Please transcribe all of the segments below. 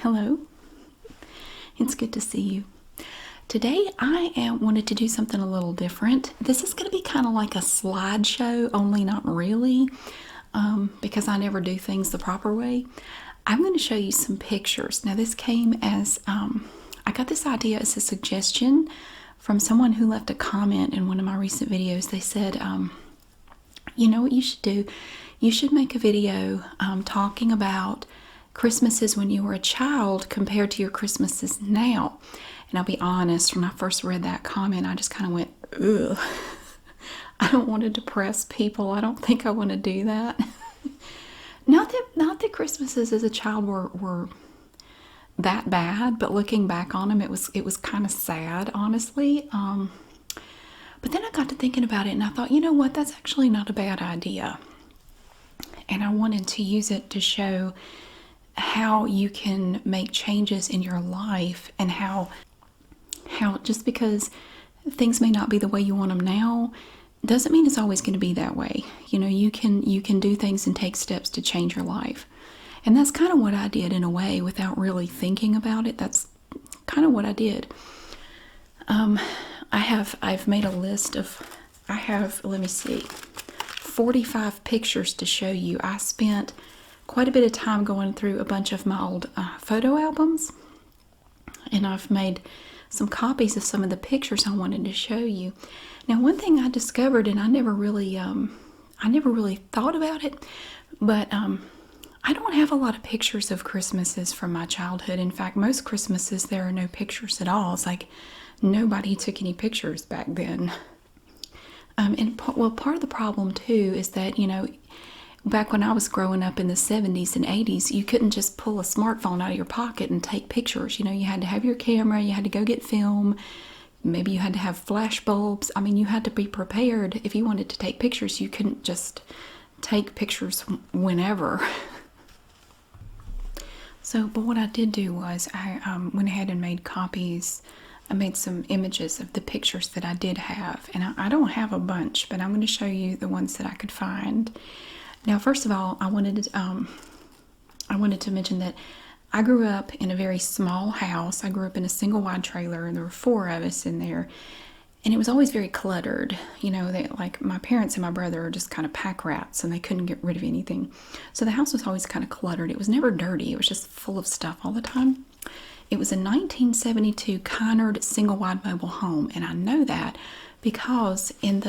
Hello. It's good to see you. Today I wanted to do something a little different. This is going to be kind of like a slideshow, only not really, because I never do things the proper way. I'm going to show you some pictures. Now this came as, I got this idea as a suggestion from someone who left a comment in one of my recent videos. They said, you know what you should do? You should make a video talking about Christmases when you were a child compared to your Christmases now. And I'll be honest, when I first read that comment, I just kind of went, ugh. I don't want to depress people. I don't think I want to do that. Not that Christmases as a child were that bad, but looking back on them, it was kind of sad, honestly. But then I got to thinking about it, and I thought, you know what? That's actually not a bad idea. And I wanted to use it to show how you can make changes in your life, and how just because things may not be the way you want them now doesn't mean it's always going to be that way. You know, you can do things and take steps to change your life. And that's kind of what I did in a way without really thinking about it. That's kind of what I did. I've made a list of, let me see, 45 pictures to show you. I spent quite a bit of time going through a bunch of my old photo albums, and I've made some copies of some of the pictures I wanted to show you. Now, one thing I discovered, and I never really thought about it, but I don't have a lot of pictures of Christmases from my childhood. In fact, most Christmases there are no pictures at all. It's like nobody took any pictures back then. Part of the problem too is that, you know, back when I was growing up in the 70s and 80s, you couldn't just pull a smartphone out of your pocket and take pictures. You know, you had to have your camera, you had to go get film, maybe you had to have flash bulbs. I mean, you had to be prepared. If you wanted to take pictures, you couldn't just take pictures whenever. But what I did do was I went ahead and made copies. I made some images of the pictures that I did have. And I don't have a bunch, but I'm going to show you the ones that I could find. Now, first of all, I wanted to mention that I grew up in a very small house. I grew up in a single wide trailer, and there were 4 of us in there. And it was always very cluttered. You know, like my parents and my brother are just kind of pack rats, and they couldn't get rid of anything. So the house was always kind of cluttered. It was never dirty. It was just full of stuff all the time. It was a 1972 Kynard single wide mobile home, and I know that because in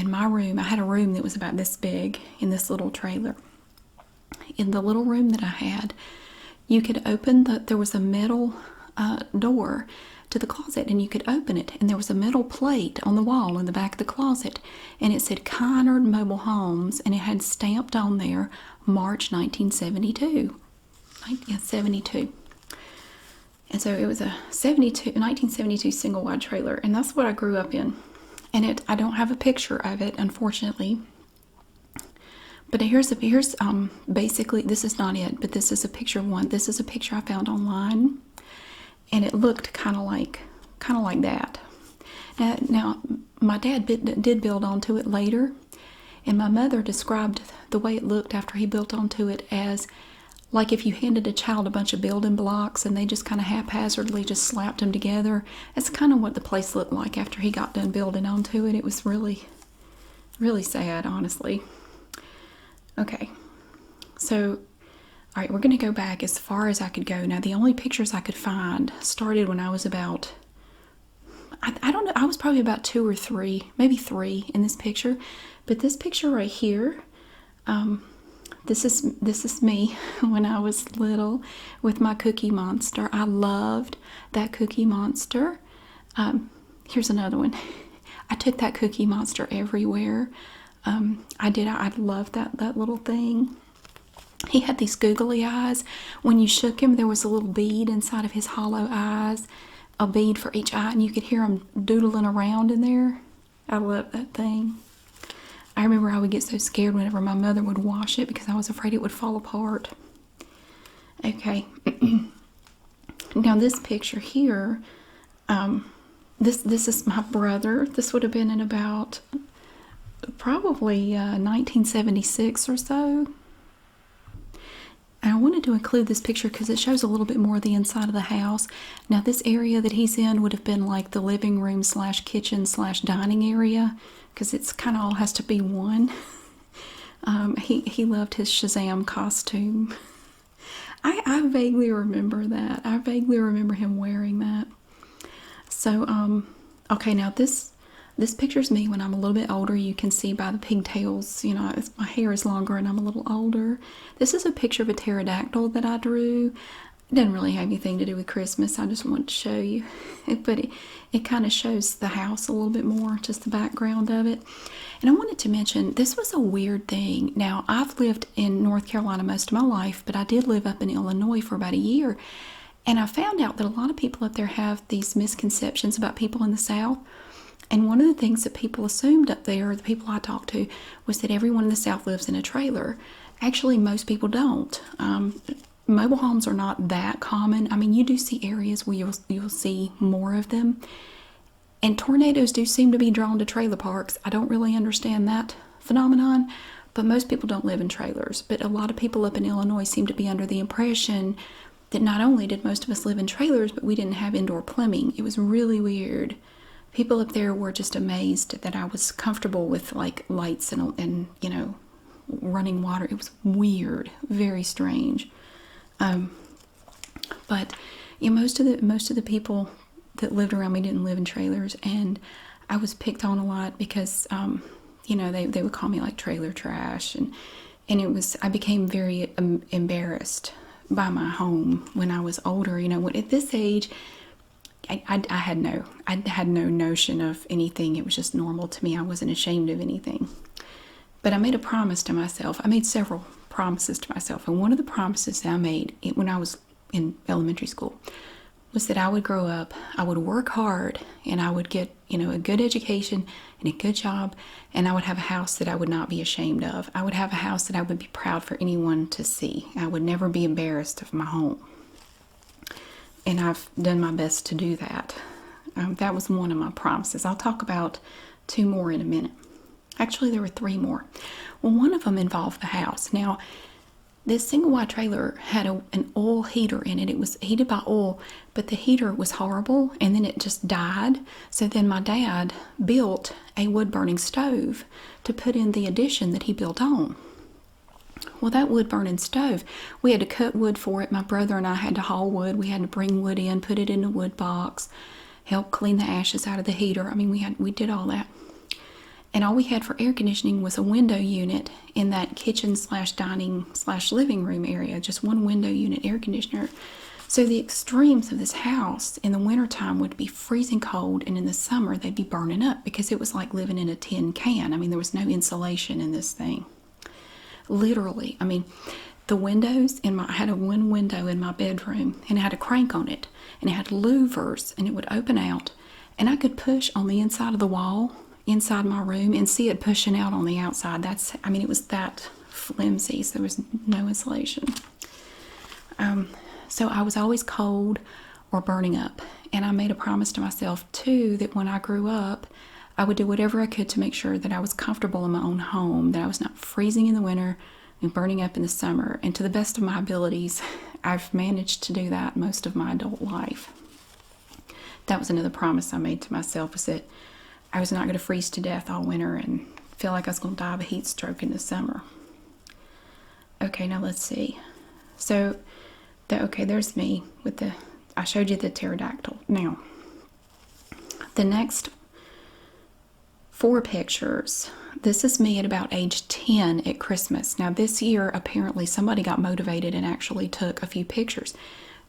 my room, I had a room that was about this big in this little trailer. In the little room that I had, you could open there was a metal door to the closet, and you could open it, and there was a metal plate on the wall in the back of the closet, and it said Kynard Mobile Homes, and it had stamped on there March 1972. 72. And so it was a 1972 single wide trailer, and that's what I grew up in. And I don't have a picture of it, unfortunately. But here's basically, this is not it, but this is a picture of one. This is a picture I found online, and it looked kind of like that. Now my dad did build onto it later, and my mother described the way it looked after he built onto it as like if you handed a child a bunch of building blocks and they just kind of haphazardly just slapped them together. That's kind of what the place looked like after he got done building onto it. It was really, really sad, honestly. Okay, so, all right, we're going to go back as far as I could go. Now, the only pictures I could find started when I was about, I don't know, I was probably about 2 or 3, maybe 3 in this picture. But this picture right here, this is me when I was little with my Cookie Monster. I loved that Cookie Monster. Here's another one. I took that Cookie Monster everywhere. I loved that little thing. He had these googly eyes. When you shook him, there was a little bead inside of his hollow eyes, a bead for each eye, and you could hear him doodling around in there. I loved that thing. I remember I would get so scared whenever my mother would wash it because I was afraid it would fall apart. Okay. Now this picture here, this is my brother. This would have been in about probably 1976 or so. And I wanted to include this picture because it shows a little bit more of the inside of the house. Now, this area that he's in would have been like the living room slash kitchen slash dining area, because it's kind of all has to be one. He loved his Shazam costume. I vaguely remember that. I vaguely remember him wearing that. So, okay, now this picture's me when I'm a little bit older. You can see by the pigtails, you know, my hair is longer and I'm a little older. This is a picture of a pterodactyl that I drew. It doesn't really have anything to do with Christmas. I just wanted to show you. But it kind of shows the house a little bit more, just the background of it. And I wanted to mention, this was a weird thing. Now, I've lived in North Carolina most of my life, but I did live up in Illinois for about a year. And I found out that a lot of people up there have these misconceptions about people in the South. And one of the things that people assumed up there, the people I talked to, was that everyone in the South lives in a trailer. Actually, most people don't. Mobile homes are not that common. I mean, you do see areas where you'll see more of them. And tornadoes do seem to be drawn to trailer parks. I don't really understand that phenomenon, but most people don't live in trailers. But a lot of people up in Illinois seem to be under the impression that not only did most of us live in trailers, but we didn't have indoor plumbing. It was really weird. People up there were just amazed that I was comfortable with like lights and you know, running water. It was weird, very strange. But you know, most of the people that lived around me didn't live in trailers, and I was picked on a lot because you know, they would call me like trailer trash, and I became very embarrassed by my home when I was older. You know, at this age, I had no notion of anything. It was just normal to me. I wasn't ashamed of anything. But I made a promise to myself. I made several promises to myself, and one of the promises that I made when I was in elementary school was that I would grow up, I would work hard, and I would get, you know, a good education and a good job, and I would have a house that I would not be ashamed of. I would have a house that I would be proud for anyone to see. I would never be embarrassed of my home. And I've done my best to do that. That was one of my promises. I'll talk about two more in a minute. Actually, there were three more. Well, one of them involved the house. Now, this single wide trailer had an oil heater in it. It was heated by oil, but the heater was horrible, and then it just died. So then my dad built a wood-burning stove to put in the addition that he built on. Well, that wood-burning stove, we had to cut wood for it. My brother and I had to haul wood. We had to bring wood in, put it in a wood box, help clean the ashes out of the heater. I mean, we did all that. And all we had for air conditioning was a window unit in that kitchen slash dining slash living room area, just one window unit air conditioner. So the extremes of this house in the wintertime would be freezing cold, and in the summer they'd be burning up because it was like living in a tin can. I mean, there was no insulation in this thing. Literally, I mean, the windows I had one window in my bedroom, and it had a crank on it, and it had louvers, and it would open out, and I could push on the inside of the wall inside my room and see it pushing out on the outside. I mean, it was that flimsy, so there was no insulation. So I was always cold or burning up, and I made a promise to myself too that when I grew up, I would do whatever I could to make sure that I was comfortable in my own home, that I was not freezing in the winter and burning up in the summer. And to the best of my abilities, I've managed to do that most of my adult life. That was another promise I made to myself, was that I was not going to freeze to death all winter and feel like I was going to die of a heat stroke in the summer. Okay, now let's see. So, there's me with I showed you the pterodactyl. Now, the next 4 pictures. This is me at about age 10 at Christmas. Now, this year, apparently, somebody got motivated and actually took a few pictures.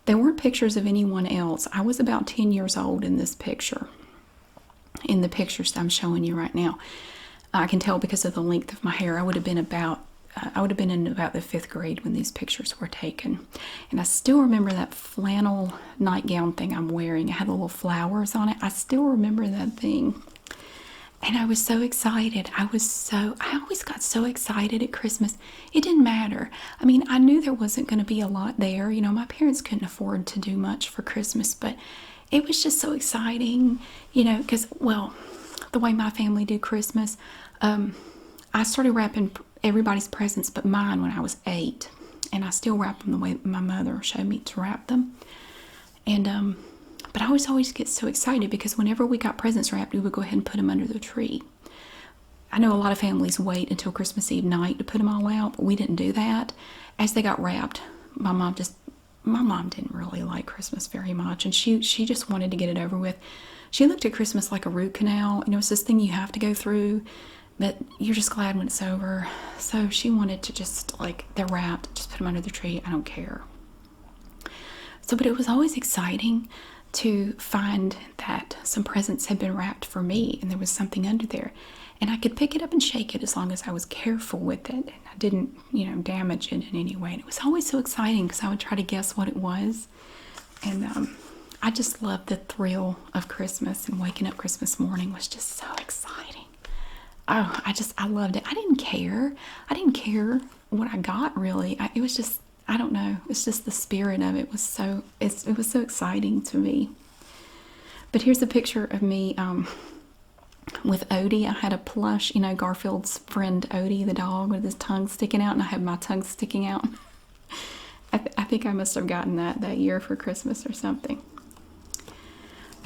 There weren't pictures of anyone else. I was about 10 years old in this picture. In the pictures that I'm showing you right now, I can tell because of the length of my hair. I would have been in about the 5th grade when these pictures were taken. And I still remember that flannel nightgown thing I'm wearing. It had little flowers on it. I still remember that thing. And I was so excited. I always got so excited at Christmas. It didn't matter. I mean, I knew there wasn't going to be a lot there. You know, my parents couldn't afford to do much for Christmas, but it was just so exciting, you know, because, well, the way my family did Christmas, I started wrapping everybody's presents but mine when I was 8. and I still wrap them the way my mother showed me to wrap them. And but I always get so excited because whenever we got presents wrapped, we would go ahead and put them under the tree. I know a lot of families wait until Christmas Eve night to put them all out, but we didn't do that. As they got wrapped, my mom didn't really like Christmas very much, and she just wanted to get it over with. She looked at Christmas like a root canal. You know, it's this thing you have to go through, but you're just glad when it's over. So she wanted to just, like, they're wrapped, just put them under the tree. I don't care. So, but it was always exciting to find that some presents had been wrapped for me and there was something under there. And I could pick it up and shake it as long as I was careful with it and I didn't, damage it in any way. And it was always so exciting because I would try to guess what it was. And I just loved the thrill of Christmas, and waking up Christmas morning was just so exciting. Oh, I loved it. I didn't care. I didn't care what I got, really. It was just, I don't know. It's just the spirit of it it was so exciting to me. But here's a picture of me with Odie. I had a plush, Garfield's friend Odie, the dog, with his tongue sticking out, and I had my tongue sticking out. I think I must have gotten that year for Christmas or something.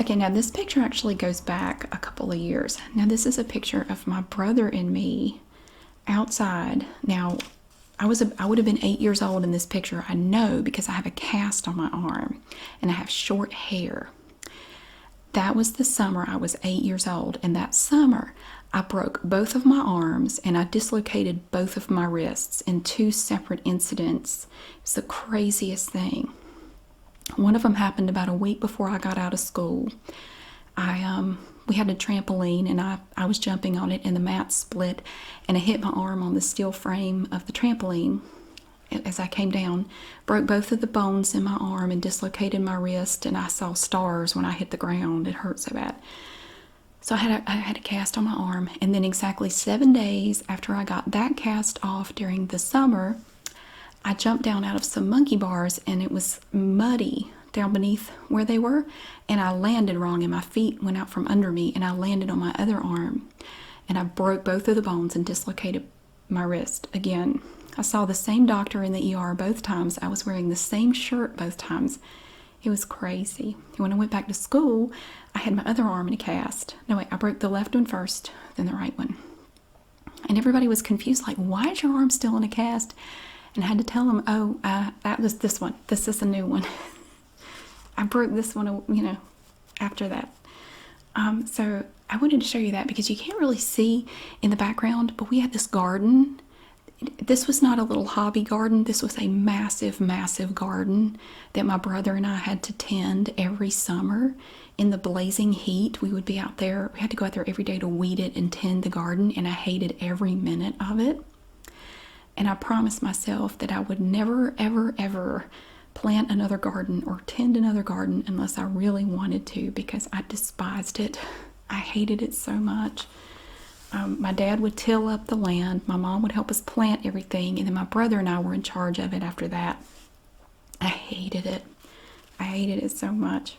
Okay, now this picture actually goes back a couple of years. Now this is a picture of my brother and me outside. Now, I would have been 8 years old in this picture. I know because I have a cast on my arm and I have short hair. That was the summer I was 8 years old, and that summer I broke both of my arms and I dislocated both of my wrists in 2 separate incidents. It's the craziest thing. One of them happened about a week before I got out of school. We had a trampoline, and I was jumping on it, and the mat split, and I hit my arm on the steel frame of the trampoline as I came down, broke both of the bones in my arm and dislocated my wrist, and I saw stars when I hit the ground. It hurt so bad. So I had a cast on my arm, and then exactly 7 days after I got that cast off during the summer, I jumped down out of some monkey bars, and it was muddy down beneath where they were, and I landed wrong, and my feet went out from under me, and I landed on my other arm, and I broke both of the bones and dislocated my wrist again. I saw the same doctor in the ER both times. I was wearing the same shirt both times. It was crazy. When I went back to school, I had my other arm in a cast. No, wait, I broke the left one first, then the right one. And everybody was confused, like, why is your arm still in a cast? And I had to tell them, that was this one. This is a new one. I broke this one, after that. So I wanted to show you that because you can't really see in the background, but we had this garden. This was not a little hobby garden. This was a massive, massive garden that my brother and I had to tend every summer in the blazing heat. We would be out there. We had to go out there every day to weed it and tend the garden, and I hated every minute of it. And I promised myself that I would never, ever, ever plant another garden or tend another garden unless I really wanted to, because I despised it. I hated it so much. My dad would till up the land. My mom would help us plant everything, and then my brother and I were in charge of it after that. I hated it. I hated it so much.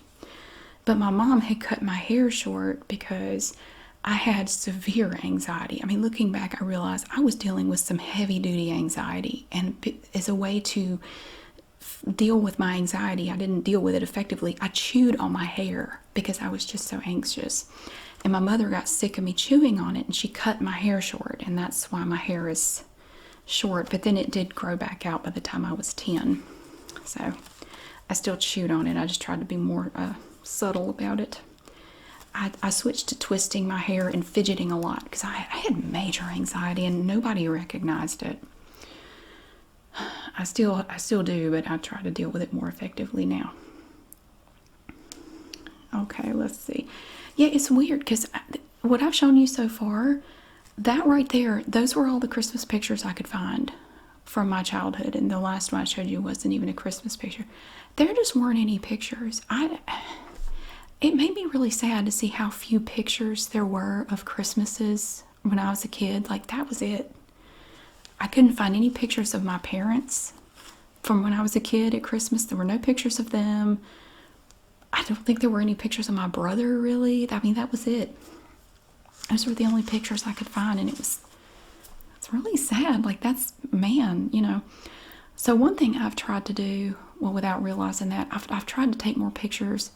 But my mom had cut my hair short because I had severe anxiety. I mean, looking back, I realized I was dealing with some heavy-duty anxiety, and as a way to deal with my anxiety, I didn't deal with it effectively. I chewed on my hair because I was just so anxious. And my mother got sick of me chewing on it, and she cut my hair short, and that's why my hair is short. But then it did grow back out by the time I was 10. So I still chewed on it. I just tried to be more subtle about it. I switched to twisting my hair and fidgeting a lot because I had major anxiety and nobody recognized it. I still do, but I try to deal with it more effectively now. Okay, let's see. Yeah, it's weird because what I've shown you so far, that right there, those were all the Christmas pictures I could find from my childhood, and the last one I showed you wasn't even a Christmas picture. There just weren't any pictures. It made me really sad to see how few pictures there were of Christmases when I was a kid. Like, that was it. I couldn't find any pictures of my parents from when I was a kid at Christmas. There were no pictures of them. I don't think there were any pictures of my brother, really. I mean, that was it. Those were the only pictures I could find, and it's really sad. Like, that's, man, So one thing I've tried to do, well, without realizing that, I've tried to take more pictures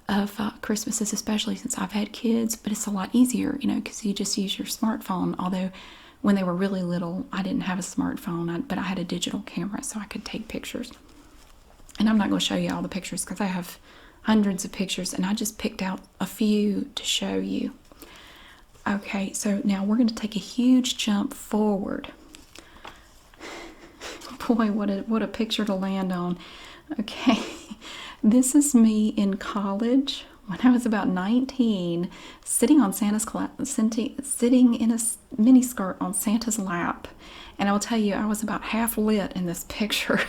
of Christmases, especially since I've had kids, but it's a lot easier, because you just use your smartphone. Although when they were really little, I didn't have a smartphone, but I had a digital camera so I could take pictures. And I'm not going to show you all the pictures because I have hundreds of pictures, and I just picked out a few to show you. Okay, so now we're going to take a huge jump forward. Boy, what a picture to land on. Okay, this is me in college when I was about 19, sitting on sitting in a mini skirt on Santa's lap. And I'll tell you, I was about half lit in this picture.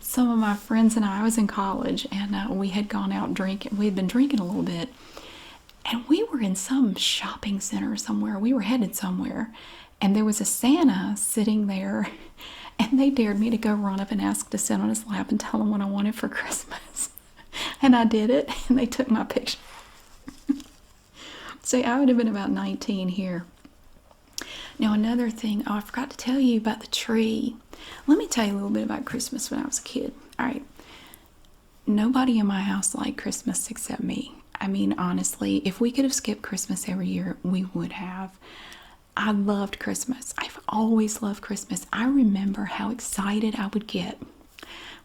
Some of my friends and I was in college, and we had gone out drinking. We had been drinking a little bit, and we were in some shopping center somewhere. We were headed somewhere, and there was a Santa sitting there, and they dared me to go run up and ask to sit on his lap and tell him what I wanted for Christmas. And I did it, and they took my picture. See, I would have been about 19 here. Now, another thing, I forgot to tell you about the tree. Let me tell you a little bit about Christmas when I was a kid. All right. Nobody in my house liked Christmas except me. I mean, honestly, if we could have skipped Christmas every year, we would have. I loved Christmas. I've always loved Christmas. I remember how excited I would get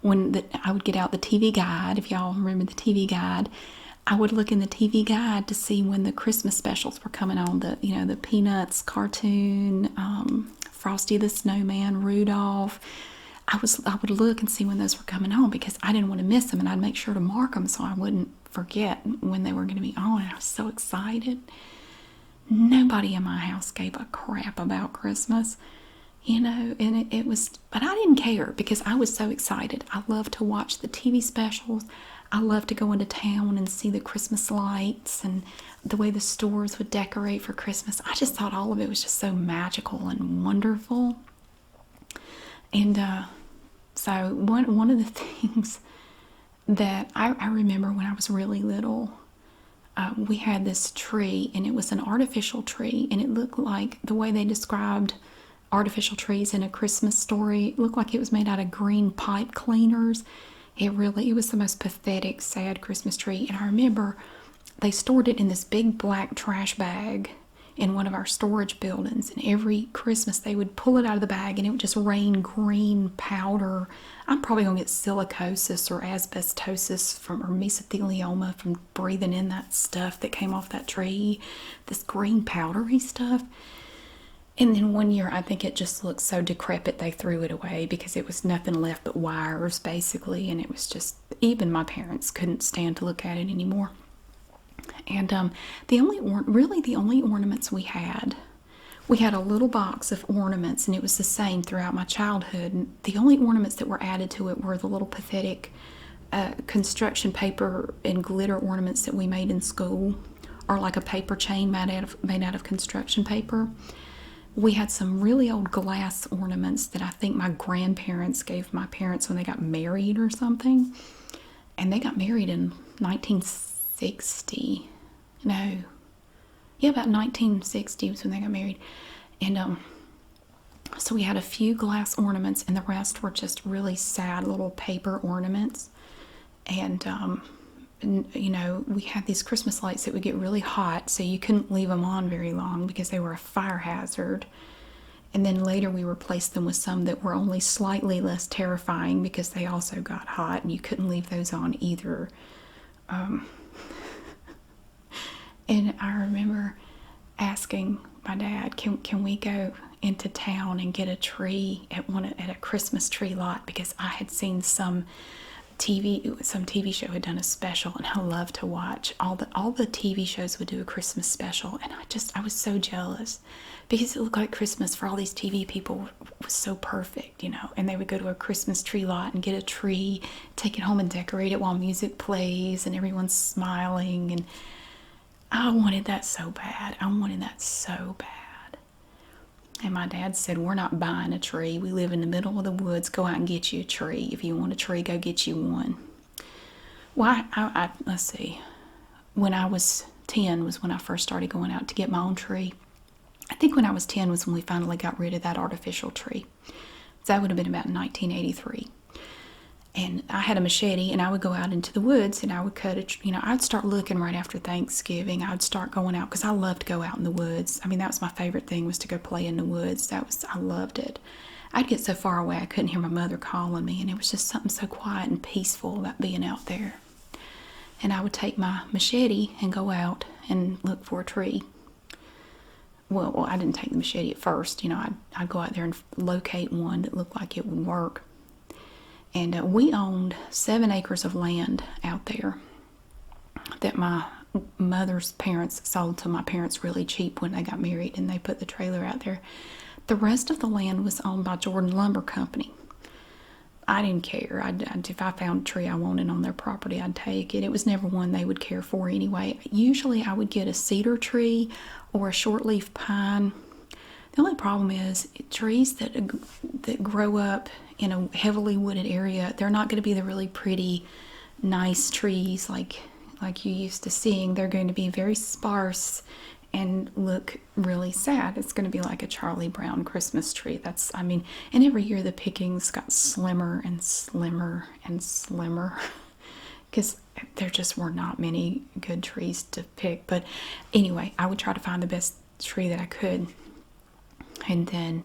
when I would get out the TV guide. If y'all remember the TV guide, I would look in the TV guide to see when the Christmas specials were coming on. The Peanuts cartoon, Frosty the Snowman, Rudolph. I would look and see when those were coming on because I didn't want to miss them, and I'd make sure to mark them so I wouldn't forget when they were going to be on. I was so excited. Nobody in my house gave a crap about Christmas, and it was, but I didn't care because I was so excited. I loved to watch the TV specials. I loved to go into town and see the Christmas lights and the way the stores would decorate for Christmas. I just thought all of it was just so magical and wonderful. And so one of the things that I remember when I was really little, we had this tree, and it was an artificial tree, and it looked like the way they described artificial trees in A Christmas Story. It looked like it was made out of green pipe cleaners. It was the most pathetic, sad Christmas tree. And I remember they stored it in this big black trash bag in one of our storage buildings, and every Christmas they would pull it out of the bag and it would just rain green powder. I'm probably gonna get silicosis or asbestosis or mesothelioma from breathing in that stuff that came off that tree, this green powdery stuff. And then one year, I think it just looked so decrepit they threw it away because it was nothing left but wires, basically. And it was just, even my parents couldn't stand to look at it anymore. And the only ornaments we had a little box of ornaments, and it was the same throughout my childhood. And the only ornaments that were added to it were the little pathetic construction paper and glitter ornaments that we made in school, or like a paper chain made out of construction paper. We had some really old glass ornaments that I think my grandparents gave my parents when they got married or something. And they got married in 1960. No. Yeah, about 1960 was when they got married. And so we had a few glass ornaments, and the rest were just really sad little paper ornaments. And we had these Christmas lights that would get really hot, so you couldn't leave them on very long because they were a fire hazard. And then later we replaced them with some that were only slightly less terrifying because they also got hot, and you couldn't leave those on either. And I remember asking my dad, can we go into town and get a tree at a Christmas tree lot, because I had seen some TV show had done a special, and I love to watch. All the TV shows would do a Christmas special, and I was so jealous because it looked like Christmas for all these TV people was so perfect, and they would go to a Christmas tree lot and get a tree, take it home and decorate it while music plays and everyone's smiling. And I wanted that so bad. And my dad said, we're not buying a tree. We live in the middle of the woods. Go out and get you a tree. If you want a tree, go get you one. Well, let's see. When I was 10 was when I first started going out to get my own tree. I think when I was 10 was when we finally got rid of that artificial tree. So that would have been about 1983. And I had a machete, and I would go out into the woods, and I would cut it. I'd start looking right after Thanksgiving. I'd start going out because I loved to go out in the woods. I mean, that was my favorite thing, was to go play in the woods. I loved it. I'd get so far away I couldn't hear my mother calling me, and it was just something so quiet and peaceful about being out there. And I would take my machete and go out and look for a tree. Well, I didn't take the machete at first. I'd go out there and locate one that looked like it would work. And we owned 7 acres of land out there that my mother's parents sold to my parents really cheap when they got married, and they put the trailer out there. The rest of the land was owned by Jordan Lumber Company. I didn't care. If I found a tree I wanted on their property, I'd take it. It was never one they would care for anyway. Usually I would get a cedar tree or a shortleaf pine. The only problem is trees that grow up in a heavily wooded area, they're not going to be the really pretty, nice trees like you used to seeing. They're going to be very sparse and look really sad. It's going to be like a Charlie Brown Christmas tree. And every year the pickings got slimmer and slimmer and slimmer because there just were not many good trees to pick. But anyway, I would try to find the best tree that I could. And then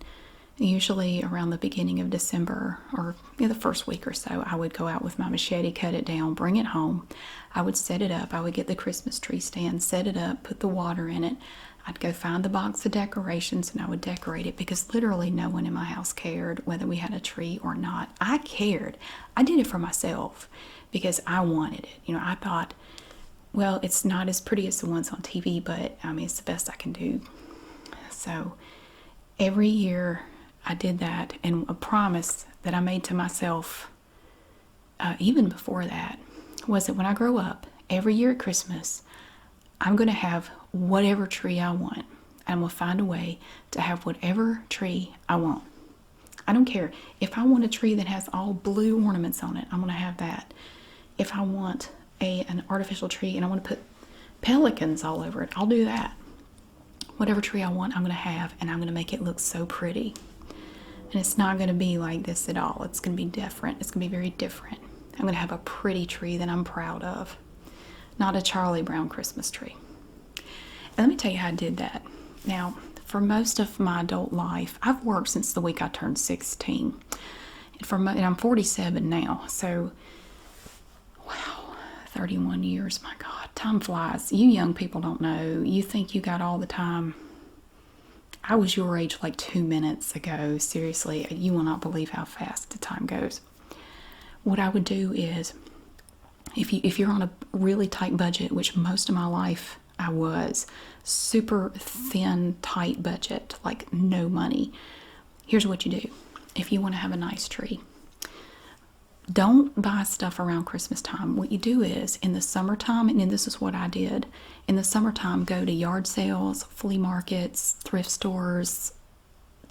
usually around the beginning of December, or the first week or so, I would go out with my machete, cut it down, bring it home. I would set it up. I would get the Christmas tree stand, set it up, put the water in it. I'd go find the box of decorations, and I would decorate it, because literally no one in my house cared whether we had a tree or not. I cared. I did it for myself because I wanted it. I thought, well, it's not as pretty as the ones on TV, but it's the best I can do. So every year I did that, and a promise that I made to myself, even before that, was that when I grow up, every year at Christmas, I'm going to have whatever tree I want. I'm going to find a way to have whatever tree I want. I don't care. If I want a tree that has all blue ornaments on it, I'm going to have that. If I want an artificial tree and I want to put pelicans all over it, I'll do that. Whatever tree I want, I'm going to have, and I'm going to make it look so pretty. And it's not going to be like this at all. It's going to be different. It's going to be very different. I'm going to have a pretty tree that I'm proud of, not a Charlie Brown Christmas tree. And let me tell you how I did that. Now, for most of my adult life, I've worked since the week I turned 16. And I'm 47 now. So, wow, 31 years. My God, time flies. You young people don't know. You think you got all the time. I was your age like 2 minutes ago. Seriously, you will not believe how fast the time goes. What I would do is, if you're on a really tight budget, which most of my life I was, super thin, tight budget, like no money, here's what you do. If you want to have a nice tree, don't buy stuff around Christmas time. What you do is, in the summertime, and this is what I did, in the summertime, go to yard sales, flea markets, thrift stores.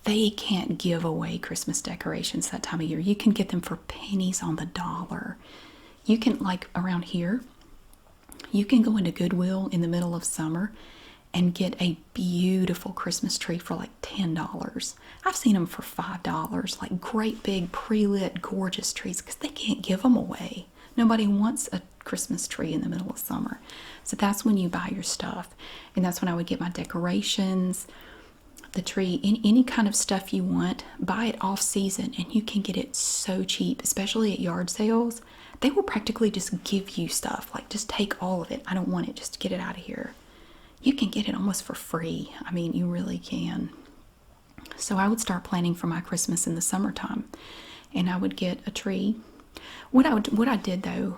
They can't give away Christmas decorations that time of year. You can get them for pennies on the dollar. You can, like around here, you can go into Goodwill in the middle of summer and get a beautiful Christmas tree for like $10. I've seen them for $5, like great big pre-lit gorgeous trees, because they can't give them away. Nobody wants a Christmas tree in the middle of summer. So that's when you buy your stuff. And that's when I would get my decorations, the tree, any kind of stuff you want. Buy it off season, and you can get it so cheap, especially at yard sales. They will practically just give you stuff, like just take all of it. I don't want it, just get it out of here. You can get it almost for free. I mean, you really can. So I would start planning for my Christmas in the summertime, and I would get a tree. What I did though,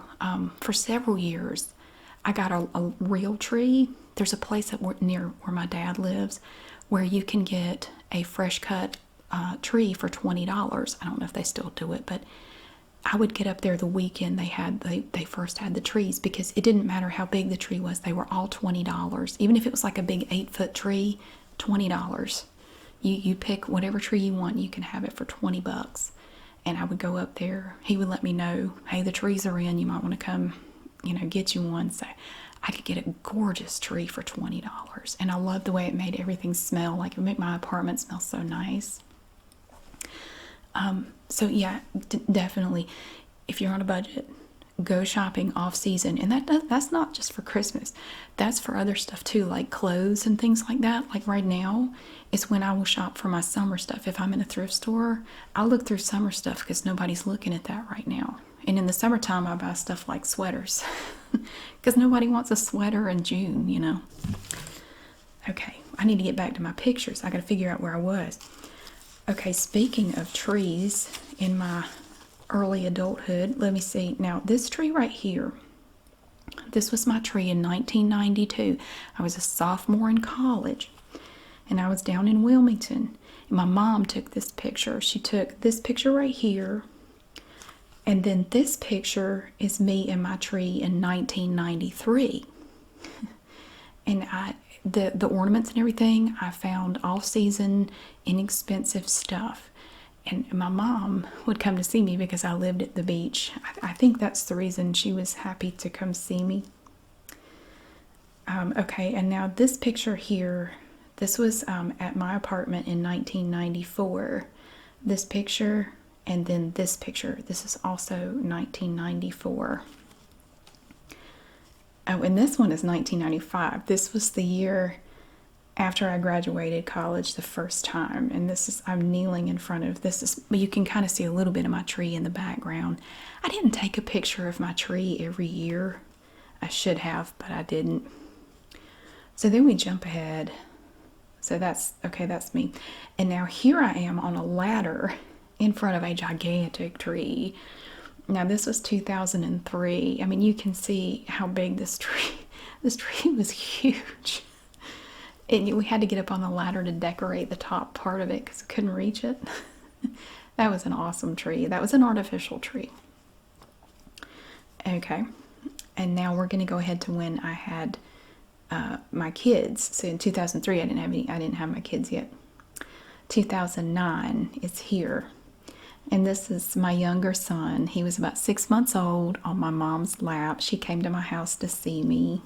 for several years, I got a real tree. There's a place near where my dad lives where you can get a fresh cut tree for $20. I don't know if they still do it, but I would get up there the weekend they first had the trees, because it didn't matter how big the tree was. They were all $20. Even if it was like a big 8-foot tree, $20. You pick whatever tree you want, you can have it for $20. And I would go up there. He would let me know, hey, the trees are in. You might want to come, get you one. So I could get a gorgeous tree for $20. And I loved the way it made everything smell. Like, it would make my apartment smell so nice. So yeah, definitely, if you're on a budget, go shopping off season, and that's not just for Christmas. That's for other stuff too, like clothes and things like that. Like right now, is when I will shop for my summer stuff. If I'm in a thrift store, I'll look through summer stuff because nobody's looking at that right now. And in the summertime, I buy stuff like sweaters because nobody wants a sweater in June, you know. Okay, I need to get back to my pictures. I got to figure out where I was. Okay, speaking of trees in my early adulthood, let me see. Now, this tree right here, this was my tree in 1992. I was a sophomore in college, and I was down in Wilmington. And my mom took this picture. She took this picture right here, and then this picture is me and my tree in 1993. And the ornaments and everything, I found all-season, inexpensive stuff. And my mom would come to see me because I lived at the beach. I think that's the reason she was happy to come see me. Okay, and now this picture here, this was at my apartment in 1994. This picture, and then this picture. This is also 1994. Oh, and this one is 1995. This was the year after I graduated college the first time. And this is, I'm kneeling in front of, this is, but you can kind of see a little bit of my tree in the background. I didn't take a picture of my tree every year. I should have, but I didn't. So then we jump ahead. So that's, okay, that's me. And now here I am on a ladder in front of a gigantic tree. Now this was 2003. I mean, you can see how big this tree was huge. And we had to get up on the ladder to decorate the top part of it because we couldn't reach it. That was an awesome tree. That was an artificial tree. Okay, and now we're going to go ahead to when I had my kids. So in 2003, I didn't have my kids yet. 2009 is here. And this is my younger son. He was about 6 months old on my mom's lap. She came to my house to see me.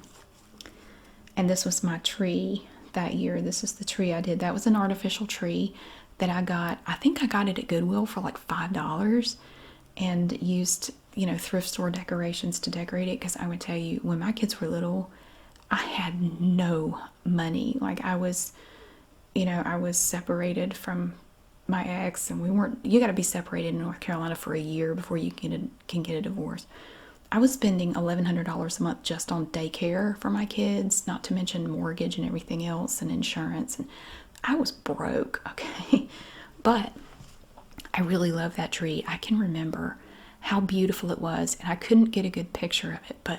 And this was my tree that year. This is the tree I did. That was an artificial tree that I got. I think I got it at Goodwill for like $5 and used, you know, thrift store decorations to decorate it. Because I would tell you, when my kids were little, I had no money. Like I was, you know, I was separated from my ex, and we weren't, you got to be separated in North Carolina for a year before you can get a divorce. I was spending $1,100 a month just on daycare for my kids, not to mention mortgage and everything else and insurance, and I was broke, okay? But I really love that tree. I can remember how beautiful it was, and I couldn't get a good picture of it, but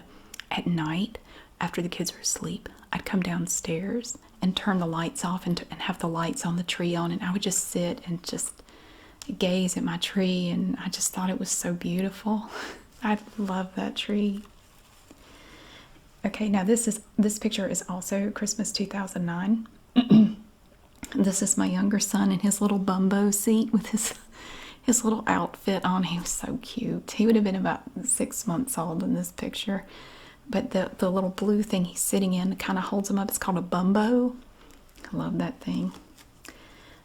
at night, after the kids were asleep, I'd come downstairs and turn the lights off and have the lights on the tree on, and I would just sit and just gaze at my tree, and I just thought it was so beautiful. I love that tree. Okay, now this picture is also Christmas 2009. This is my younger son in his little bumbo seat with his little outfit on. He was so cute. He would have been about 6 months old in this picture. But the little blue thing he's sitting in kind of holds him up. It's called a bumbo. I love that thing.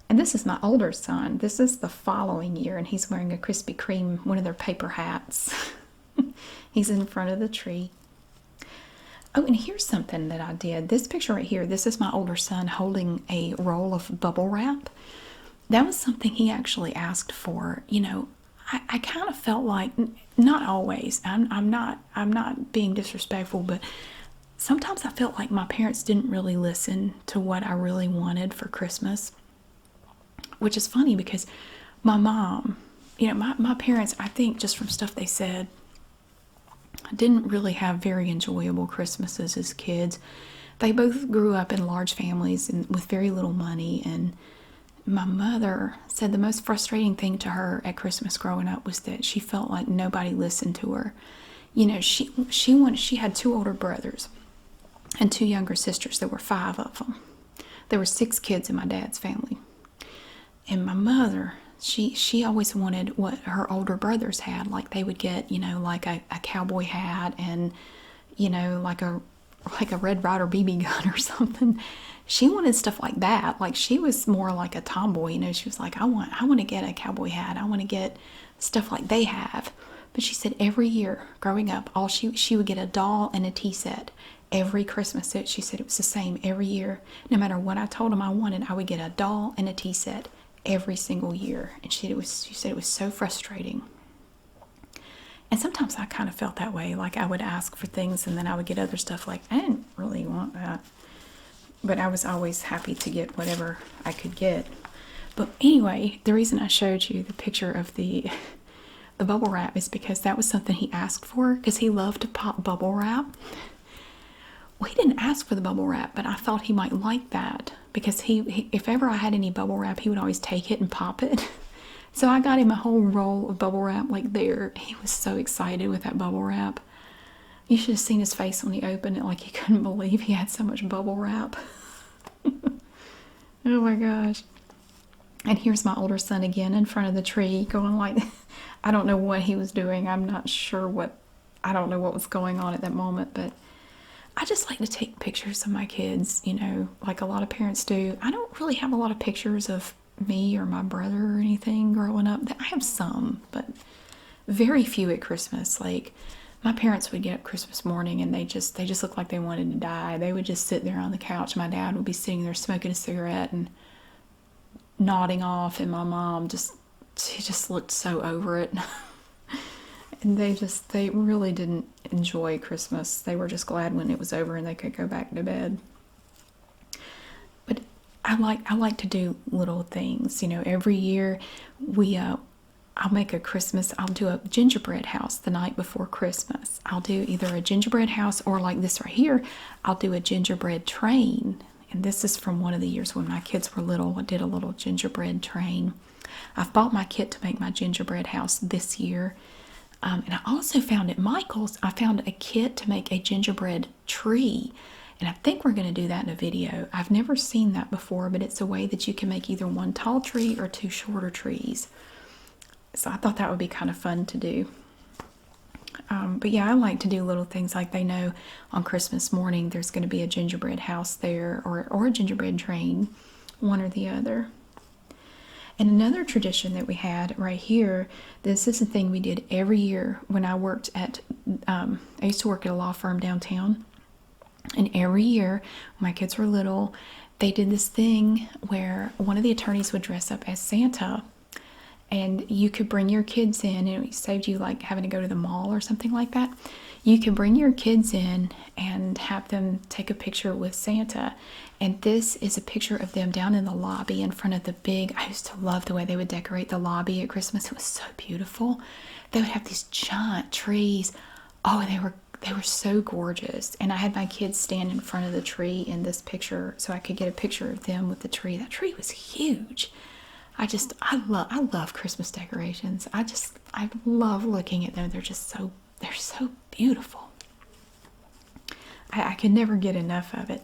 And this is my older son. This is the following year, and he's wearing a Krispy Kreme, one of their paper hats. He's in front of the tree. Oh, and here's something that I did. This picture right here, this is my older son holding a roll of bubble wrap. That was something he actually asked for. You know, I kind of felt like, not always, I'm not being disrespectful, but sometimes I felt like my parents didn't really listen to what I really wanted for Christmas, which is funny because my mom, you know, my parents, I think just from stuff they said, didn't really have very enjoyable Christmases as kids. They both grew up in large families and with very little money, and my mother said the most frustrating thing to her at Christmas growing up was that she felt like nobody listened to her. You know, she had 2 older brothers and 2 younger sisters. There were 5 of them. There were 6 kids in my dad's family. And my mother, she always wanted what her older brothers had. Like they would get, you know, like a cowboy hat and, you know, like a like a Red Ryder BB gun or something. She wanted stuff like that. Like she was more like a tomboy, you know. She was like, I want to get a cowboy hat. I want to get stuff like they have. But she said every year growing up, all she would get a doll and a tea set every Christmas. She said it was the same every year. No matter what I told them I wanted, I would get a doll and a tea set every single year. And she said it was so frustrating. And sometimes I kind of felt that way. Like I would ask for things and then I would get other stuff like, I didn't really want that. But I was always happy to get whatever I could get. But anyway, the reason I showed you the picture of the bubble wrap is because that was something he asked for, because he loved to pop bubble wrap. Well, he didn't ask for the bubble wrap, but I thought he might like that because he if ever I had any bubble wrap, he would always take it and pop it. So I got him a whole roll of bubble wrap like there. He was so excited with that bubble wrap. You should have seen his face when he opened it, like he couldn't believe he had so much bubble wrap. Oh my gosh. And here's my older son again in front of the tree going like, I don't know what he was doing. I'm not sure I don't know what was going on at that moment, but I just like to take pictures of my kids, you know, like a lot of parents do. I don't really have a lot of pictures of me or my brother or anything growing up. I have some, but very few at Christmas. Like my parents would get up Christmas morning and they just looked like they wanted to die. They would just sit there on the couch. My dad would be sitting there smoking a cigarette and nodding off, and my mom she just looked so over it. And they really didn't enjoy Christmas. They were just glad when it was over and they could go back to bed. But I like to do little things, you know. Every year I'll make I'll do a gingerbread house the night before Christmas. I'll do either a gingerbread house or like this right here, I'll do a gingerbread train. And this is from one of the years when my kids were little. I did a little gingerbread train. I've bought my kit to make my gingerbread house this year. And I also found at Michael's, I found a kit to make a gingerbread tree. And I think we're going to do that in a video. I've never seen that before, but it's a way that you can make either one tall tree or two shorter trees. So I thought that would be kind of fun to do. But yeah, I like to do little things like they know on Christmas morning there's going to be a gingerbread house there or a gingerbread train, one or the other. And another tradition that we had right here, this is a thing we did every year when I worked I used to work at a law firm downtown. And every year, when my kids were little, they did this thing where one of the attorneys would dress up as Santa. And you could bring your kids in, and it saved you like having to go to the mall or something like that. You could bring your kids in and have them take a picture with Santa. And this is a picture of them down in the lobby in front of the I used to love the way they would decorate the lobby at Christmas. It was so beautiful. They would have these giant trees. Oh, they were so gorgeous. And I had my kids stand in front of the tree in this picture so I could get a picture of them with the tree. That tree was huge. I love Christmas decorations. I love looking at them. They're so beautiful. I could never get enough of it.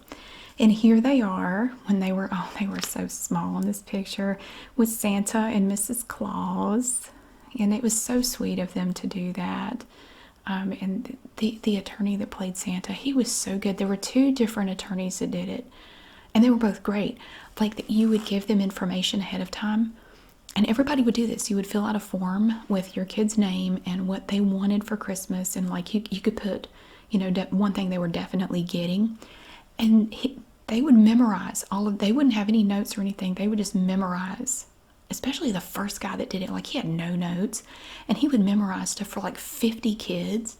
And here they are when they were so small in this picture with Santa and Mrs. Claus. And it was so sweet of them to do that. And the attorney that played Santa, he was so good. There were two different attorneys that did it. And they were both great. Like you would give them information ahead of time. And everybody would do this. You would fill out a form with your kid's name and what they wanted for Christmas. And like you could put, you know, one thing they were definitely getting. And they would memorize they wouldn't have any notes or anything. They would just memorize. Especially the first guy that did it. Like he had no notes. And he would memorize stuff for like 50 kids.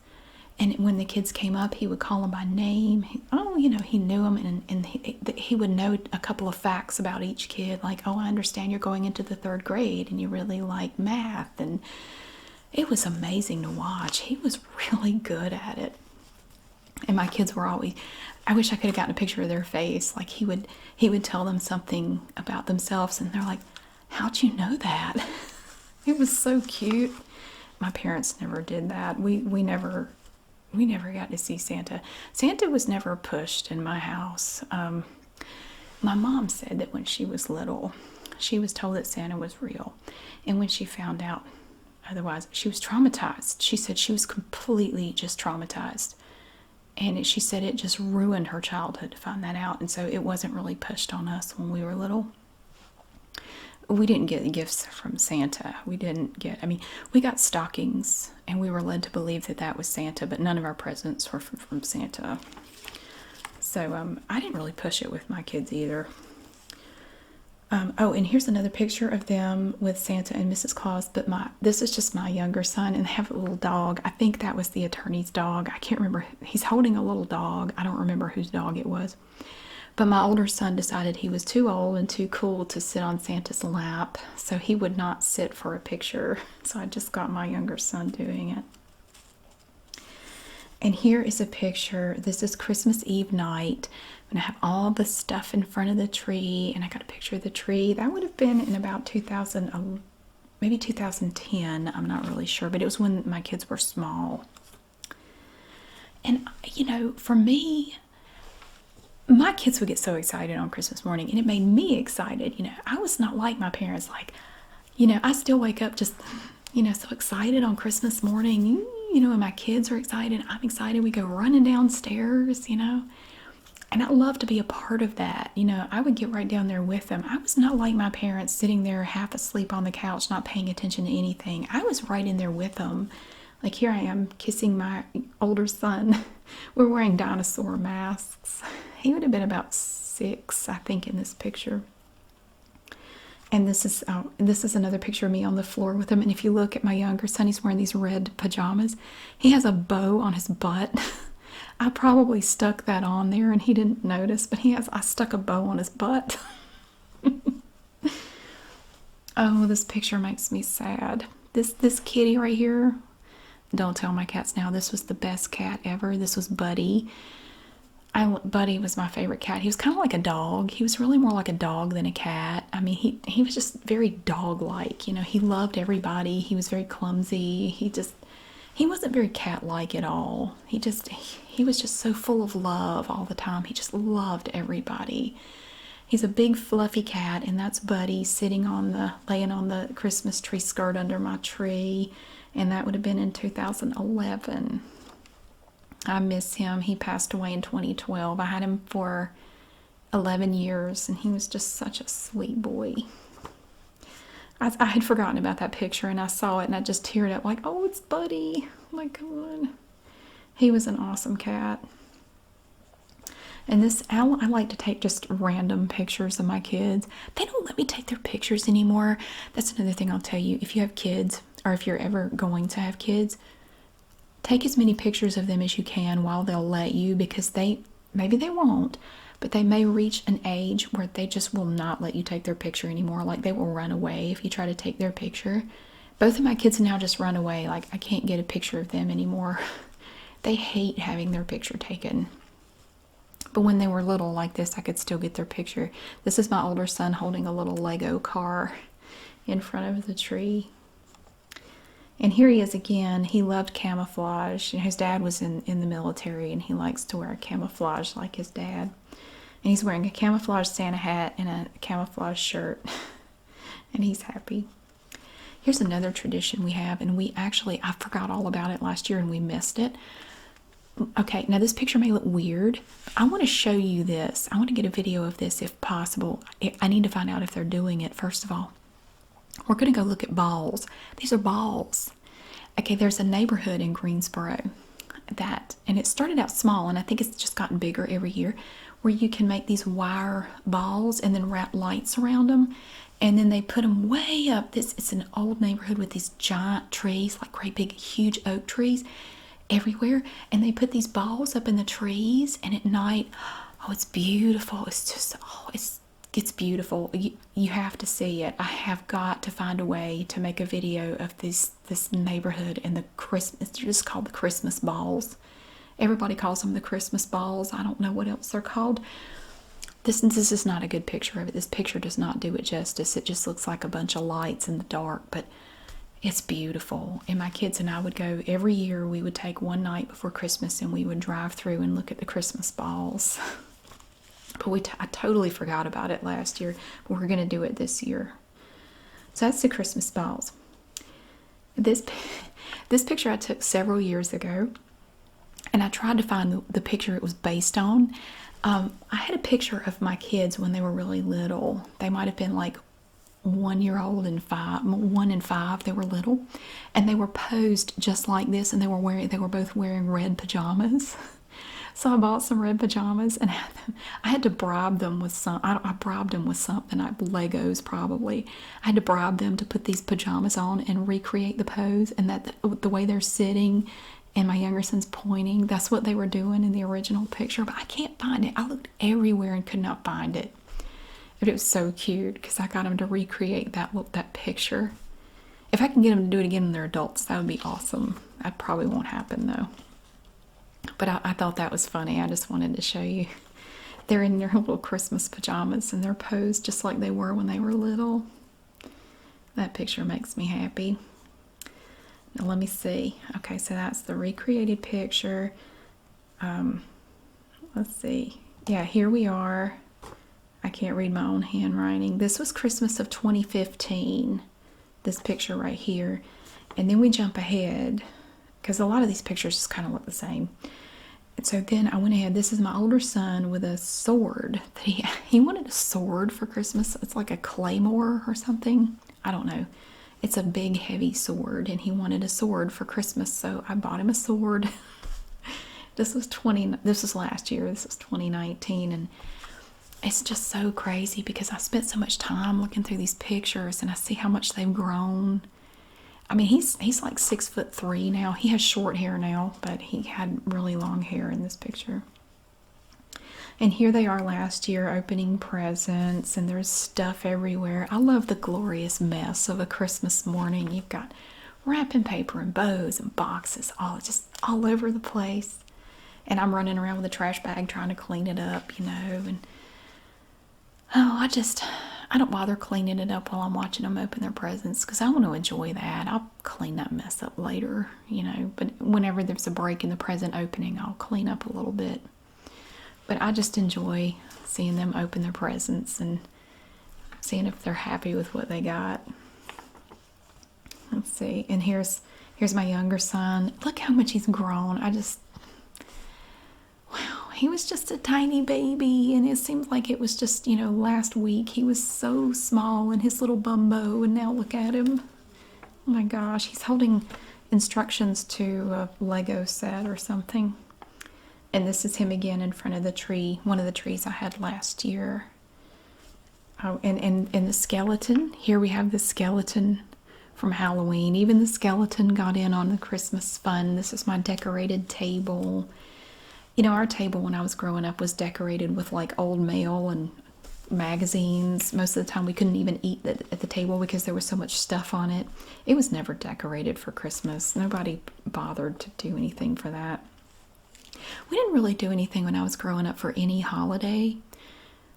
And when the kids came up, he would call them by name. He knew them, and he would know a couple of facts about each kid. Like, oh, I understand you're going into the 3rd grade, and you really like math. And it was amazing to watch. He was really good at it. And my kids were always, I wish I could have gotten a picture of their face. Like he would tell them something about themselves, and they're like, how'd you know that? It was so cute. My parents never did that. We never got to see Santa. Santa was never pushed in my house. My mom said that when she was little, she was told that Santa was real. And when she found out otherwise, she was traumatized. She said she was completely just traumatized. And she said it just ruined her childhood to find that out. And so it wasn't really pushed on us when we were little. We didn't get gifts from Santa. We didn't get, I mean, we got stockings and we were led to believe that that was Santa, but none of our presents were from Santa. So I didn't really push it with my kids either. Oh, and here's another picture of them with Santa and Mrs. Claus, but this is just my younger son, and they have a little dog. I think that was the attorney's dog. I can't remember. He's holding a little dog. I don't remember whose dog it was. But my older son decided he was too old and too cool to sit on Santa's lap, so he would not sit for a picture. So I just got my younger son doing it. And here is a picture. This is Christmas Eve night. I'm going to have all the stuff in front of the tree, and I got a picture of the tree. That would have been in about 2000, maybe 2010. I'm not really sure, but it was when my kids were small. And, you know, for me, my kids would get so excited on Christmas morning, and it made me excited. You know, I was not like my parents. Like, you know, I still wake up just, you know, so excited on Christmas morning. You know, and my kids are excited. I'm excited. We go running downstairs, you know. And I love to be a part of that. You know, I would get right down there with them. I was not like my parents sitting there half asleep on the couch, not paying attention to anything. I was right in there with them. Like here I am kissing my older son. We're wearing dinosaur masks. He would have been about 6, I think, in this picture. And this is another picture of me on the floor with him. And if you look at my younger son, he's wearing these red pajamas. He has a bow on his butt. I probably stuck that on there and he didn't notice, but I stuck a bow on his butt. Oh, this picture makes me sad. This kitty right here, don't tell my cats now, this was the best cat ever. This was Buddy. Buddy was my favorite cat. He was kind of like a dog. He was really more like a dog than a cat. I mean, he was just very dog-like. You know, he loved everybody. He was very clumsy. He wasn't very cat-like at all. He was just so full of love all the time. He just loved everybody. He's a big fluffy cat, and that's Buddy sitting laying on the Christmas tree skirt under my tree, and that would have been in 2011. I miss him. He passed away in 2012. I had him for 11 years, and he was just such a sweet boy. I had forgotten about that picture, and I saw it, and I just teared up like, oh, it's Buddy. My God. He was an awesome cat. And I like to take just random pictures of my kids. They don't let me take their pictures anymore. That's another thing I'll tell you. If you have kids, or if you're ever going to have kids, take as many pictures of them as you can while they'll let you, because maybe they won't, but they may reach an age where they just will not let you take their picture anymore. Like they will run away if you try to take their picture. Both of my kids now just run away. Like I can't get a picture of them anymore. They hate having their picture taken. But when they were little like this, I could still get their picture. This is my older son holding a little Lego car in front of the tree. And here he is again. He loved camouflage. His dad was in the military, and he likes to wear camouflage like his dad. And he's wearing a camouflage Santa hat and a camouflage shirt. And he's happy. Here's another tradition we have, and I forgot all about it last year and we missed it. Okay, now this picture may look weird. I want to show you this. I want to get a video of this if possible. I need to find out if they're doing it, first of all. We're going to go look at balls. These are balls. Okay, there's a neighborhood in Greensboro and it started out small, and I think it's just gotten bigger every year, where you can make these wire balls and then wrap lights around them, and then they put them way up. It's an old neighborhood with these giant trees, like great big huge oak trees everywhere, and they put these balls up in the trees, and at night, oh, it's beautiful. It's just, oh, it's beautiful. You have to see it. I have got to find a way to make a video of this neighborhood and the Christmas. It's just called the Christmas balls. Everybody calls them the Christmas balls. I don't know what else they're called. This is not a good picture of it. This picture does not do it justice. It just looks like a bunch of lights in the dark, but it's beautiful. And my kids and I would go every year. We would take one night before Christmas, and we would drive through and look at the Christmas balls. But I totally forgot about it last year, but we're going to do it this year. So that's the Christmas balls. This picture I took several years ago, and I tried to find the picture it was based on. I had a picture of my kids when they were really little. They might have been like 1 year old and 1 and 5. They were little, and they were posed just like this, and they were both wearing red pajamas. So I bought some red pajamas and I had to bribe them with some. I bribed them with something, Legos probably. I had to bribe them to put these pajamas on and recreate the pose, and that the way they're sitting and my younger son's pointing, that's what they were doing in the original picture. But I can't find it. I looked everywhere and could not find it. But it was so cute because I got them to recreate that picture. If I can get them to do it again when they're adults, that would be awesome. That probably won't happen though. But I thought that was funny. I just wanted to show you. They're in their little Christmas pajamas and they're posed just like they were when they were little. That picture makes me happy. Now let me see. Okay, so that's the recreated picture. Let's see. Yeah, here we are. I can't read my own handwriting. This was Christmas of 2015. This picture right here. And then we jump ahead, because a lot of these pictures just kind of look the same. And so then I went ahead. This is my older son with a sword. That he wanted a sword for Christmas. It's like a claymore or something. I don't know. It's a big, heavy sword, and he wanted a sword for Christmas, so I bought him a sword. This was last year. This was 2019, and it's just so crazy because I spent so much time looking through these pictures, and I see how much they've grown. I mean, he's like 6'3" now. He has short hair now, but he had really long hair in this picture. And here they are last year opening presents, and there's stuff everywhere. I love the glorious mess of a Christmas morning. You've got wrapping paper and bows and boxes all over the place. And I'm running around with a trash bag trying to clean it up, and I don't bother cleaning it up while I'm watching them open their presents because I want to enjoy that. I'll clean that mess up later, but whenever there's a break in the present opening, I'll clean up a little bit. But I just enjoy seeing them open their presents and seeing if they're happy with what they got. Let's see. And here's my younger son. Look how much he's grown. Wow, he was just a tiny baby, and it seems like it was just, last week. He was so small in his little bumbo, and now look at him. Oh my gosh, he's holding instructions to a Lego set or something. And this is him again in front of the tree, one of the trees I had last year. Oh, and the skeleton. Here we have the skeleton from Halloween. Even the skeleton got in on the Christmas fun. This is my decorated table. Our table when I was growing up was decorated with like old mail and magazines. Most of the time we couldn't even eat at the table because there was so much stuff on it. It was never decorated for Christmas. Nobody bothered to do anything for that. We didn't really do anything when I was growing up for any holiday.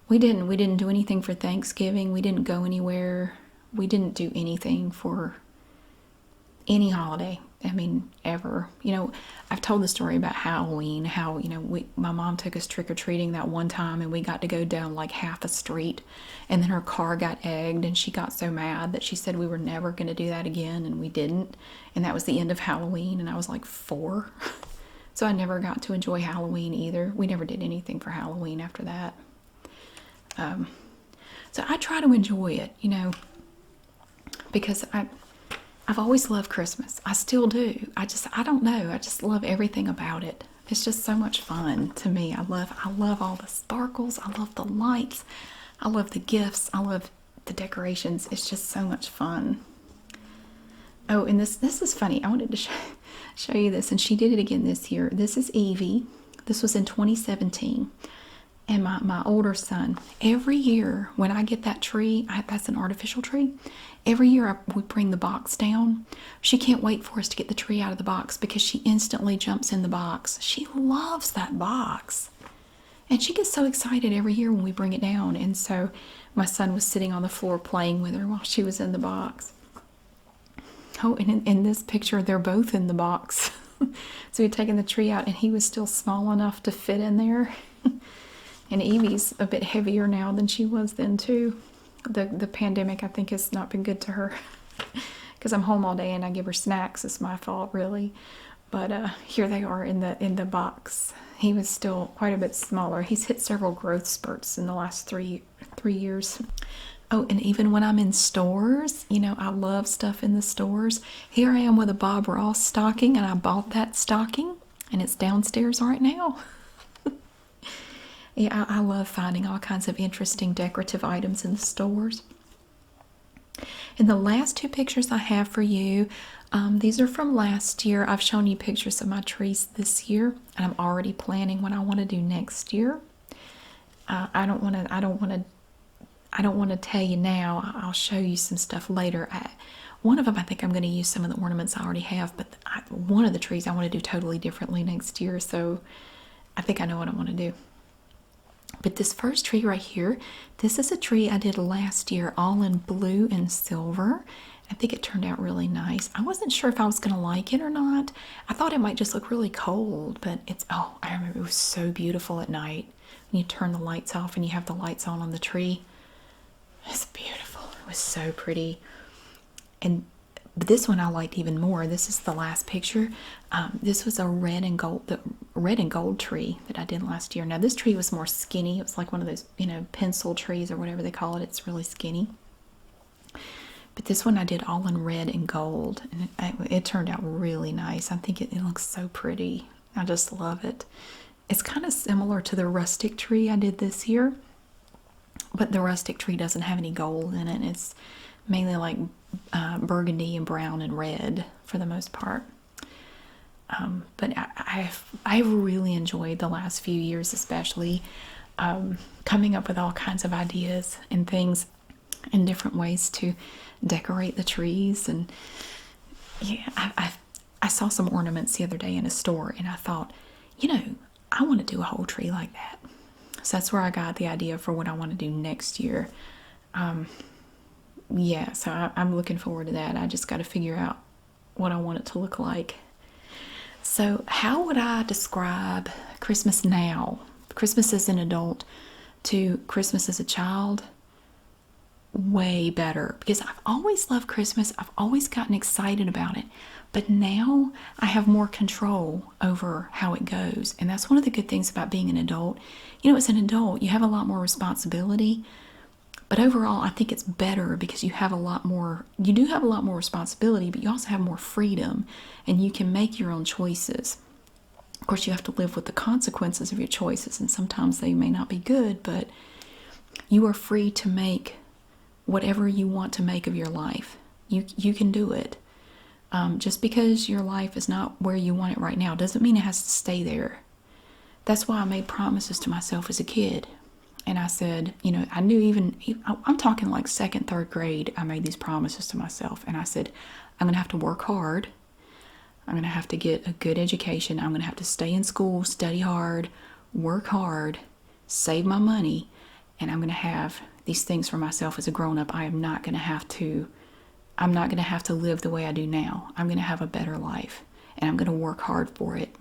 We didn't do anything for Thanksgiving. We didn't go anywhere. We didn't do anything for any holiday. I mean, ever. I've told the story about Halloween, how, my mom took us trick-or-treating that one time, and we got to go down like half a street, and then her car got egged, and she got so mad that she said we were never going to do that again, and we didn't. And that was the end of Halloween, and I was like 4. So I never got to enjoy Halloween either. We never did anything for Halloween after that. So I try to enjoy it, because I've always loved Christmas. I still do. I don't know. I just love everything about it. It's just so much fun to me. I love all the sparkles. I love the lights. I love the gifts. I love the decorations. It's just so much fun. Oh, and this is funny. I wanted to show you this, and she did it again this year. This is Evie. This was in 2017. And my older son, every year when I get that tree, that's an artificial tree, every year we bring the box down. She can't wait for us to get the tree out of the box because she instantly jumps in the box. She loves that box. And she gets so excited every year when we bring it down. And so my son was sitting on the floor playing with her while she was in the box. Oh, and in this picture, they're both in the box. So he'd taken the tree out, and he was still small enough to fit in there. And Evie's a bit heavier now than she was then, too. The pandemic, I think, has not been good to her. Because I'm home all day, and I give her snacks. It's my fault, really. But here they are in the box. He was still quite a bit smaller. He's hit several growth spurts in the last three years. Oh, and even when I'm in stores, you know, I love stuff in the stores. Here I am with a Bob Ross stocking, and I bought that stocking, and it's downstairs right now. Yeah, I love finding all kinds of interesting decorative items in the stores. And the last two pictures I have for you, these are from last year. I've shown you pictures of my trees this year, and I'm already planning what I want to do next year. I don't want to. I don't want to tell you now. I'll show you some stuff later. One of them, I think I'm going to use some of the ornaments I already have, but one of the trees I want to do totally differently next year. So I think I know what I want to do. But this first tree right here, this is a tree I did last year, all in blue and silver. I think it turned out really nice. I wasn't sure if I was going to like it or not. I thought it might just look really cold, but oh, I remember it was so beautiful at night when you turn the lights off and you have the lights on the tree. It's beautiful. It was so pretty. And this one I liked even more. This is the last picture. This was a red and gold tree that I did last year. Now this tree was more skinny. It was like one of those, you know, pencil trees or whatever they call it. It's really skinny. But this one I did all in red and gold, and it turned out really nice. I think it looks so pretty. I just love it. It's kind of similar to the rustic tree I did this year, but the rustic tree doesn't have any gold in it. It's mainly like burgundy and brown and red for the most part. But I've really enjoyed the last few years, especially coming up with all kinds of ideas and things and different ways to decorate the trees. And yeah, I saw some ornaments the other day in a store, and I thought, you know, I want to do a whole tree like that. So that's where I got the idea for what I want to do next year. Yeah, so I'm looking forward to that. I just got to figure out what I want it to look like. So how would I describe Christmas now? Christmas as an adult to Christmas as a child? Way better, because I've always loved Christmas. I've always gotten excited about it. But now I have more control over how it goes. And that's one of the good things about being an adult. You know, as an adult, you have a lot more responsibility. But overall, I think it's better because you do have a lot more responsibility, but you also have more freedom, and you can make your own choices. Of course, you have to live with the consequences of your choices, and sometimes they may not be good, but you are free to make whatever you want to make of your life. You can do it. Just because your life is not where you want it right now doesn't mean it has to stay there. That's why I made promises to myself as a kid. And I said, you know, I knew I'm talking like second, third grade, I made these promises to myself. And I said, I'm going to have to work hard. I'm going to have to get a good education. I'm going to have to stay in school, study hard, work hard, save my money. And I'm going to have these things for myself as a grown-up. I'm not going to have to live the way I do now. I'm going to have a better life. And I'm going to work hard for it.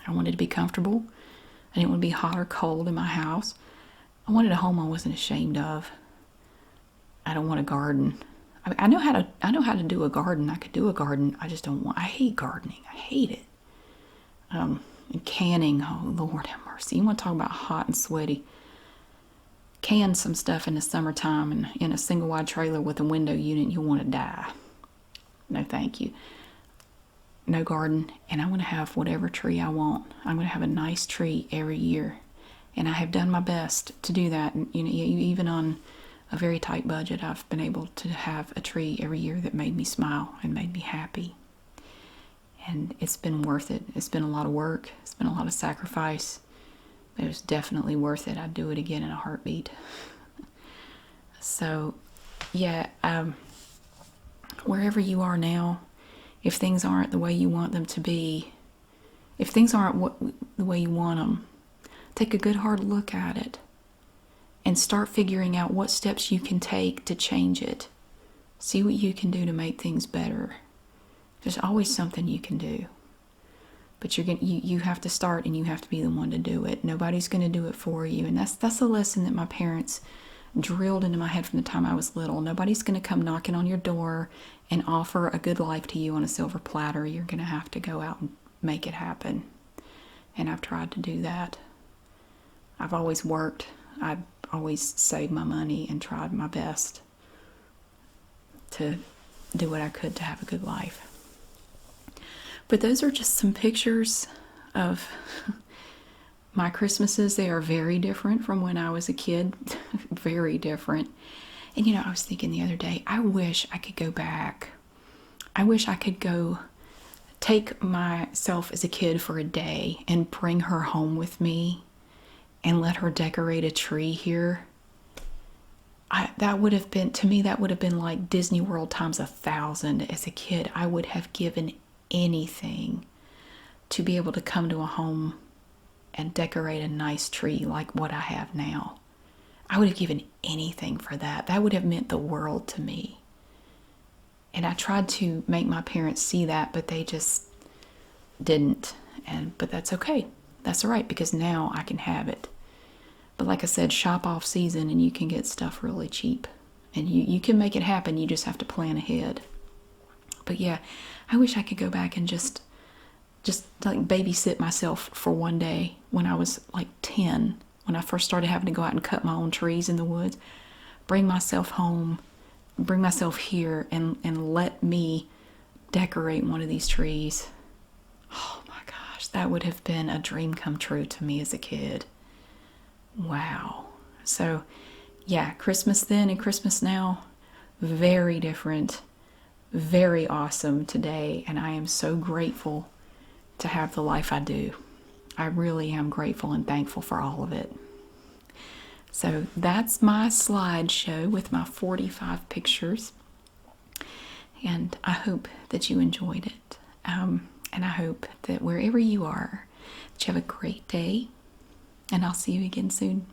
I wanted to be comfortable. I didn't want to be hot or cold in my house. I wanted a home I wasn't ashamed of. I don't want a garden. I know how to do a garden. I could do a garden. I hate gardening. I hate it. And canning, oh Lord have mercy. You want to talk about hot and sweaty. Can some stuff in the summertime and in a single wide trailer with a window unit, you'll want to die. No thank you. No garden, and I'm going to have whatever tree I want. I'm going to have a nice tree every year, and I have done my best to do that. And you know, even on a very tight budget, I've been able to have a tree every year that made me smile and made me happy. And it's been worth it. It's been a lot of work. It's been a lot of sacrifice. It was definitely worth it. I'd do it again in a heartbeat. So, yeah, wherever you are now, if things aren't the way you want them to be, if things aren't the way you want them, take a good hard look at it and start figuring out what steps you can take to change it. See what you can do to make things better. There's always something you can do. But you have to start, and you have to be the one to do it. Nobody's going to do it for you. And that's the lesson that my parents drilled into my head from the time I was little. Nobody's going to come knocking on your door and offer a good life to you on a silver platter. You're going to have to go out and make it happen. And I've tried to do that. I've always worked. I've always saved my money and tried my best to do what I could to have a good life. But those are just some pictures of my Christmases. They are very different from when I was a kid. Very different. And you know, I was thinking the other day, I wish I could go back. I wish I could go take myself as a kid for a day and bring her home with me and let her decorate a tree here. That would have been, to me, that would have been like Disney World times 1,000 as a kid. I would have given anything to be able to come to a home and decorate a nice tree like what I have now. I would have given anything for that. That would have meant the world to me. And I tried to make my parents see that, but they just didn't. But that's okay. That's all right, because now I can have it. But like I said, shop off season and you can get stuff really cheap. And you can make it happen. You just have to plan ahead. But yeah, I wish I could go back and just like babysit myself for one day when I was like 10, when I first started having to go out and cut my own trees in the woods. Bring myself home, bring myself here, and let me decorate one of these trees. Oh my gosh, that would have been a dream come true to me as a kid. Wow. So yeah, Christmas then and Christmas now, very different, very awesome today, and I am so grateful to have the life I do. I really am grateful and thankful for all of it. So that's my slideshow with my 45 pictures, and I hope that you enjoyed it. And I hope that wherever you are, that you have a great day, and I'll see you again soon.